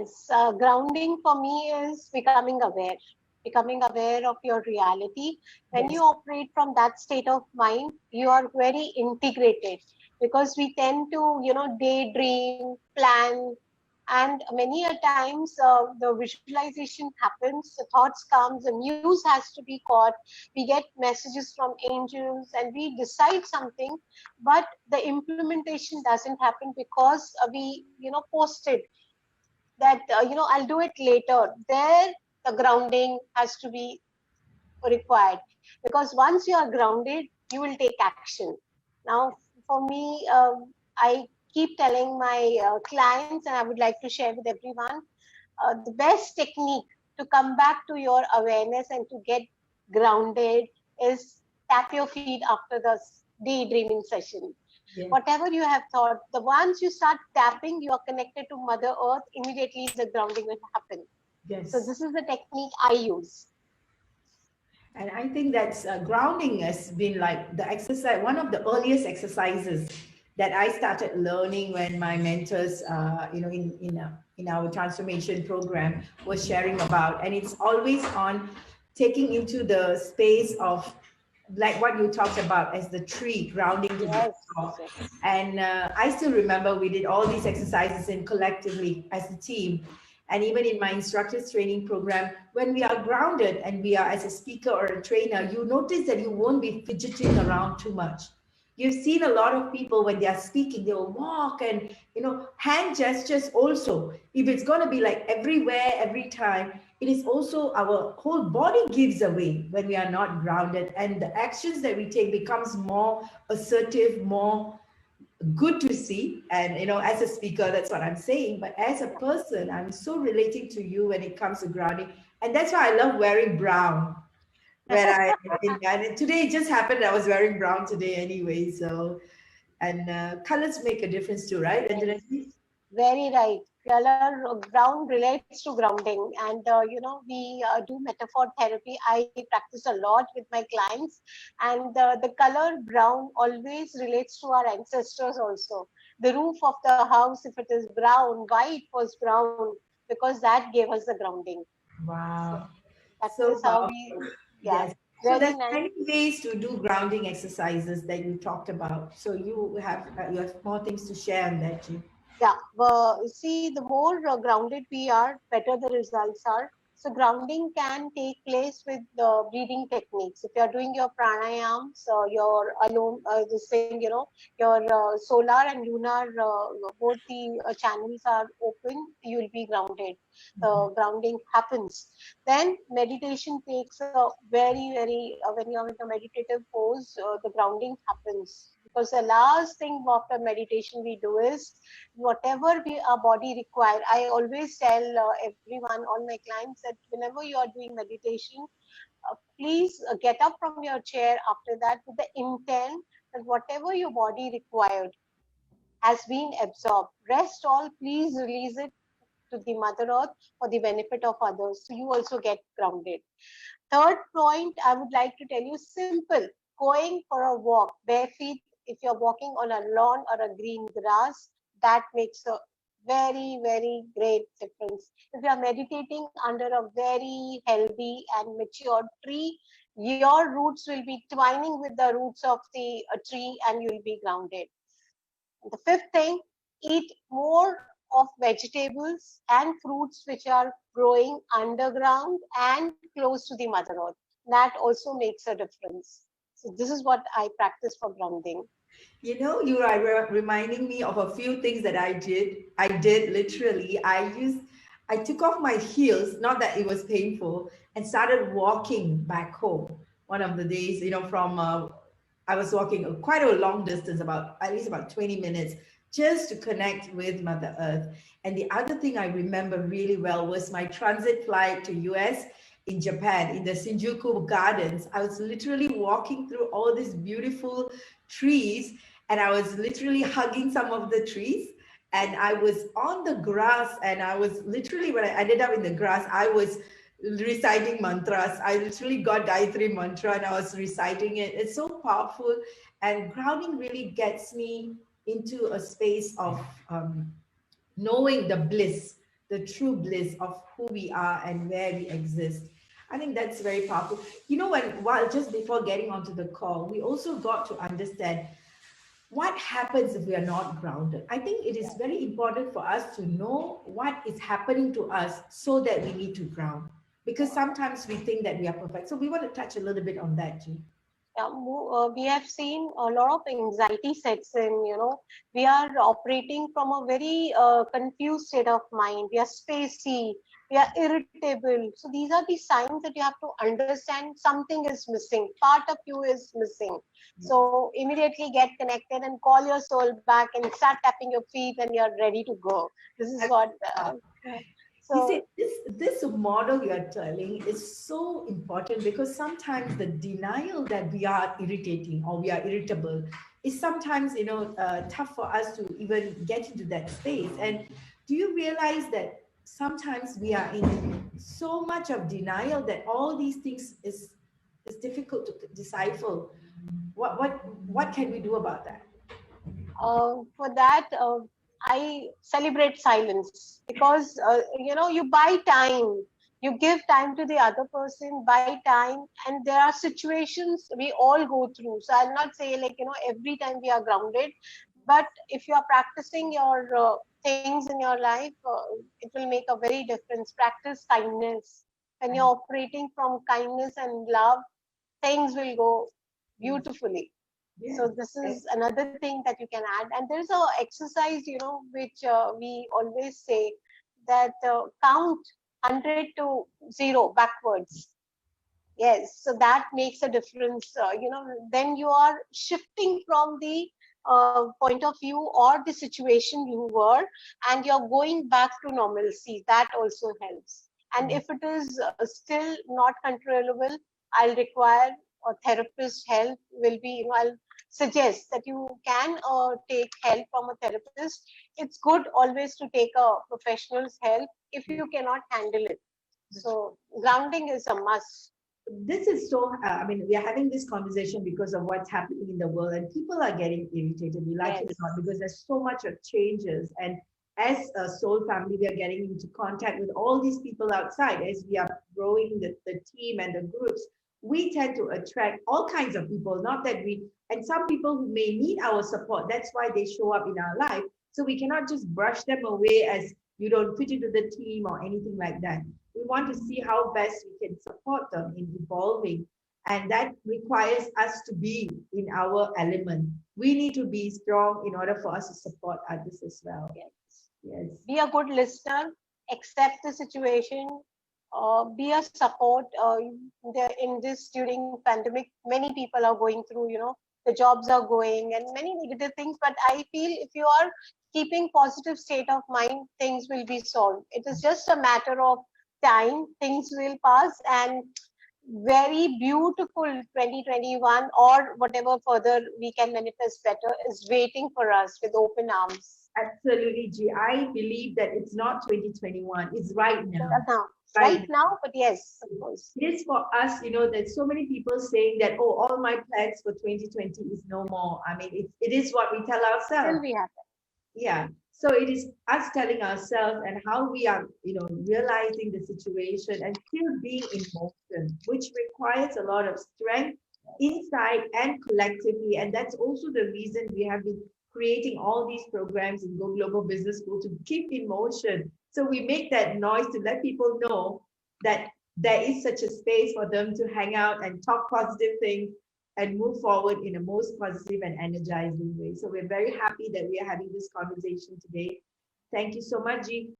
Yes, grounding for me is becoming aware of your reality. When you Yes. operate from that state of mind, you are very integrated because we tend to, daydream, plan, and many a times the visualization happens, the thoughts comes, the news has to be caught, we get messages from angels, and we decide something, but the implementation doesn't happen because we, posted that I'll do it later. There the grounding has to be required, because once you are grounded you will take action. Now for me, I keep telling my clients, and I would like to share with everyone, the best technique to come back to your awareness and to get grounded is tap your feet after the daydreaming session. Yes. Whatever you have thought, the once you start tapping, you are connected to Mother Earth, immediately the grounding will happen. So Yes. this is the technique I use. And I think that's grounding has been like the exercise, one of the earliest exercises that I started learning when my mentors, in our transformation program was sharing about, and it's always on taking into the space of like what you talked about as the tree grounding to the Yes, yes, floor. yes. And I still remember we did all these exercises in collectively as a team. And even in my instructors training program, when we are grounded and we are as a speaker or a trainer, you notice that you won't be fidgeting around too much. You've seen a lot of people when they are speaking, they will walk and, hand gestures also. If it's going to be like everywhere, every time, it is also our whole body gives away when we are not grounded. And the actions that we take becomes more assertive, more good to see. And as a speaker, that's what I'm saying, but as a person, I'm so relating to you when it comes to grounding. And that's why I love wearing brown when I and today it just happened I was wearing brown today anyway. So, and colors make a difference too, right, Yes, Anjana? very right. Color ground relates to grounding, and we do metaphor therapy. I practice a lot with my clients, and the color brown always relates to our ancestors also. The roof of the house, if it is brown, white was brown because that gave us the grounding. So Wow, that so is how we, powerful. yeah, Yes. So very there's nice. many ways to do grounding exercises that you talked about. So you have more things to share on that, Jim. Yeah, but see, the more grounded we are, better the results are. So grounding can take place with the breathing techniques. If you are doing your pranayams, your alone, this thing, your solar and lunar, both the channels are open, you will be grounded. Grounding happens. Then meditation takes a when you are in the meditative pose, the grounding happens, because the last thing after meditation we do is whatever our body require. I always tell everyone, all my clients, that whenever you are doing meditation, please get up from your chair after that with the intent that whatever your body required has been absorbed. Rest all, please release it to the Mother Earth for the benefit of others. So you also get grounded. Third point I would like to tell you, simple, going for a walk bare feet. If you're walking on a lawn or a green grass, that makes a very great difference. If you are meditating under a very healthy and matured tree, your roots will be twining with the roots of the tree and you will be grounded. The fifth thing, eat more of vegetables and fruits which are growing underground and close to the Mother Earth. That also makes a difference. So this is what I practice for grounding. You are reminding me of a few things that I did. I did literally. I took off my heels, not that it was painful, and started walking back home. One of the days, from I was walking quite a long distance, about at least about 20 minutes, just to connect with Mother Earth. And the other thing I remember really well was my transit flight to US in Japan, in the Shinjuku Gardens. I was literally walking through all these beautiful trees, and I was literally hugging some of the trees. And I was on the grass, and I was literally, when I ended up in the grass, I was reciting mantras. I literally got Gayatri mantra and I was reciting it. It's so powerful. And grounding really gets me into a space of knowing the bliss, the true bliss of who we are and where we exist. I think that's very powerful. You know, while just before getting onto the call, we also got to understand what happens if we are not grounded. I think it is very important for us to know what is happening to us so that we need to ground, because sometimes we think that we are perfect. So we want to touch a little bit on that, G. Yeah, we have seen a lot of anxiety sets in, we are operating from a very confused state of mind. We are spacey, we are irritable. So these are the signs that you have to understand something is missing. Part of you is missing. So immediately get connected and call your soul back and start tapping your feet and you're ready to go. This is what, You see, so this model you are telling is so important, because sometimes the denial that we are irritating or we are irritable is sometimes, tough for us to even get into that space. And do you realize that sometimes we are in so much of denial that all these things is difficult to decipher? What can we do about that? for that, I celebrate silence because you buy time, you give time to the other person, buy time, and there are situations we all go through. So I'll not say like every time we are grounded, but if you are practicing your things in your life, it will make a very difference. Practice kindness. When you're operating from kindness and love, things will go beautifully. Yes. So this is another thing that you can add. And there's a exercise, which we always say that count 100 to 0 backwards. Yes, so that makes a difference. Then you are shifting from the point of view or the situation you were, and you're going back to normalcy. That also helps. And if it is still not controllable, I'll require a therapist help. Will be, I'll suggest that you can take help from a therapist. It's good always to take a professional's help if you cannot handle it. So grounding is a must. This is so, I mean, we are having this conversation because of what's happening in the world, and people are getting irritated, we like it or Yes. not, because there's so much of changes. And as a soul family, we are getting into contact with all these people outside. As we are growing the team and the groups, we tend to attract all kinds of people, not that we, and some people who may need our support, that's why they show up in our life. So we cannot just brush them away as you don't fit into the team or anything like that. We want to see how best we can support them in evolving. And that requires us to be in our element. We need to be strong in order for us to support others as well. Yes. Yes. Be a good listener, accept the situation, be a support. In this during pandemic, many people are going through, the jobs are going and many negative things. But I feel if you are keeping positive state of mind, things will be solved. It is just a matter of time. Things will pass, and very beautiful 2021 or whatever further we can manifest better is waiting for us with open arms. Absolutely, G. I believe that it's not 2021, it's right now. Now, Right right now. now, but yes, of course. It is for us, there's so many people saying that, oh, all my plans for 2020 is no more. I mean, it is what we tell Still ourselves. we have Yeah. So it is us telling ourselves and how we are, realizing the situation and still being in motion, which requires a lot of strength inside and collectively. And that's also the reason we have been creating all these programs in Go Global Business School to keep in motion. So we make that noise to let people know that there is such a space for them to hang out and talk positive things and move forward in a most positive and energizing way. So we're very happy that we are having this conversation today. Thank you so much, G.